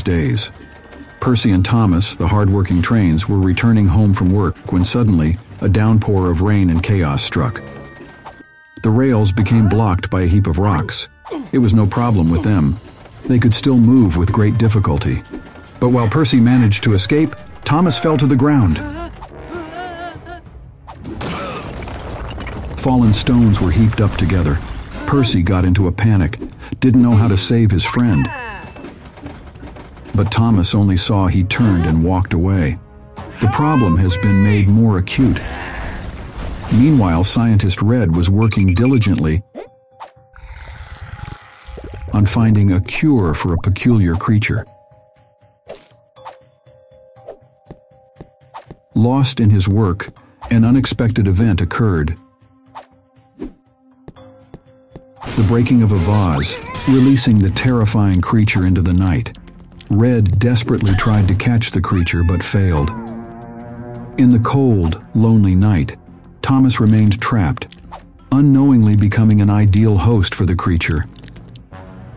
days. Percy and Thomas, the hard-working trains, were returning home from work when suddenly a downpour of rain and chaos struck. The rails became blocked by a heap of rocks. It was no problem with them. They could still move with great difficulty. But while Percy managed to escape, Thomas fell to the ground. Fallen stones were heaped up together. Percy got into a panic, didn't know how to save his friend. But Thomas only saw he turned and walked away. The problem has been made more acute. Meanwhile, scientist Red was working diligently on finding a cure for a peculiar creature. Lost in his work, an unexpected event occurred. The breaking of a vase, releasing the terrifying creature into the night. Red desperately tried to catch the creature but failed. In the cold, lonely night, Thomas remained trapped, unknowingly becoming an ideal host for the creature.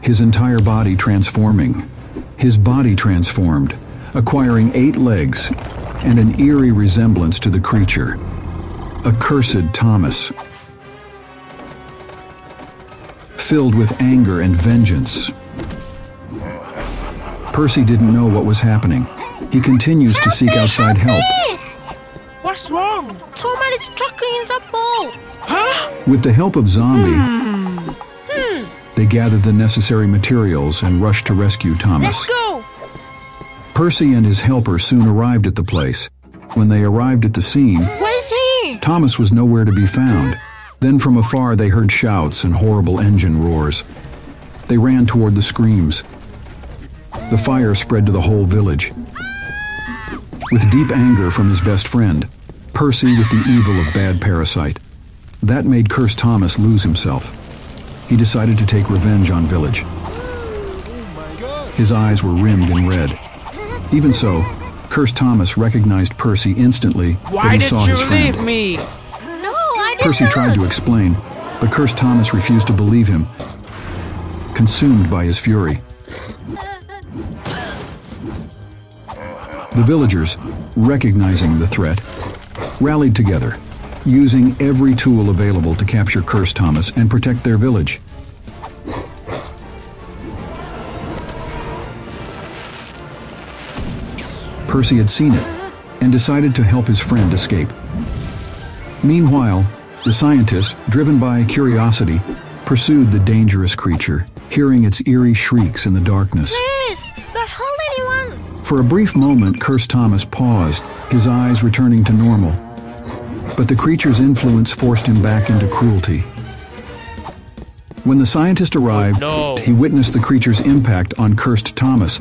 His entire body transforming. His body transformed, acquiring 8 legs and an eerie resemblance to the creature. Accursed Thomas. Filled with anger and vengeance. Percy didn't know what was happening. He continues to seek outside help. What's wrong? Somebody struck me in the ball. Huh? With the help of Zombie, they gathered the necessary materials and rushed to rescue Thomas. Let's go! Percy and his helper soon arrived at the place. When they arrived at the scene, What is he? Thomas was nowhere to be found. Then from afar they heard shouts and horrible engine roars. They ran toward the screams. The fire spread to the whole village. With deep anger from his best friend, Percy with the evil of bad parasite. That made Cursed Thomas lose himself. He decided to take revenge on village. His eyes were rimmed in red. Even so, Cursed Thomas recognized Percy instantly that he saw his friend. Why did you leave me? No, I did Percy not. tried to explain, but Cursed Thomas refused to believe him, consumed by his fury. The villagers, recognizing the threat, rallied together, using every tool available to capture Cursed Thomas and protect their village. Percy had seen it and decided to help his friend escape. Meanwhile, the scientist, driven by curiosity, pursued the dangerous creature, hearing its eerie shrieks in the darkness. Please, don't hold anyone. For a brief moment, Cursed Thomas paused, his eyes returning to normal. But the creature's influence forced him back into cruelty. When the scientist arrived, he witnessed the creature's impact on Cursed Thomas,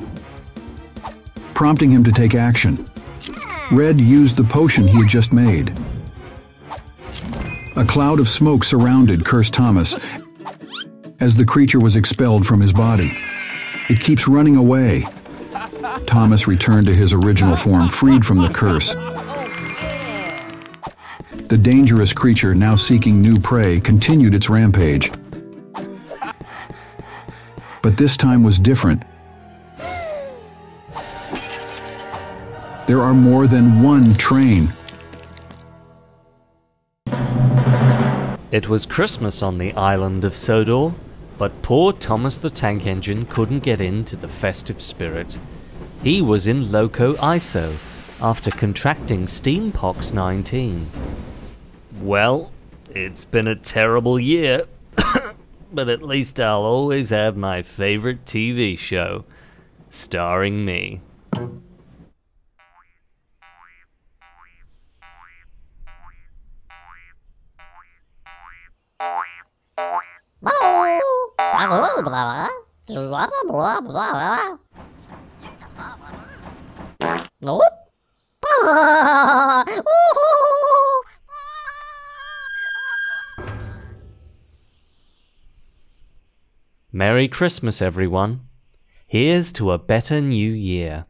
prompting him to take action. Red used the potion he had just made. A cloud of smoke surrounded Cursed Thomas as the creature was expelled from his body. It keeps running away. Thomas returned to his original form, freed from the curse. The dangerous creature, now seeking new prey, continued its rampage. But this time was different. There are more than one train. It was Christmas on the island of Sodor, but poor Thomas the Tank Engine couldn't get into the festive spirit. He was in Loco ISO after contracting Steampox 19. Well, it's been a terrible year, but at least I'll always have my favorite TV show, starring me. Merry Christmas, everyone. Here's to a better new year.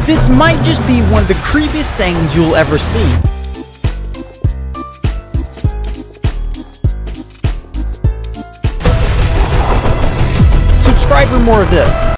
This might just be one of the creepiest things you'll ever see. Subscribe for more of this.